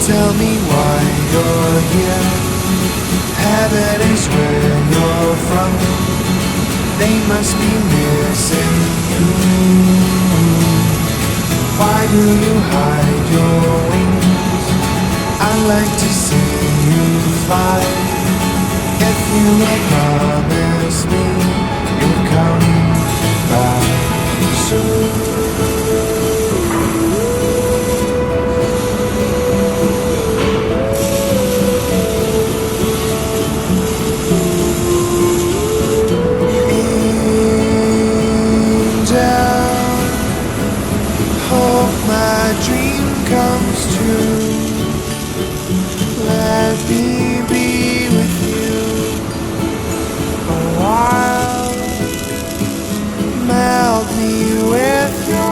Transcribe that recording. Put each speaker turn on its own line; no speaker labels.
tell me why you're here. Heaven is where you're from. They must be missing you. Why do you hide your wings? I'd like to see you fly. If you will promise me you'll come back soon. My dream comes true. Let me be with you a while. Melt me with your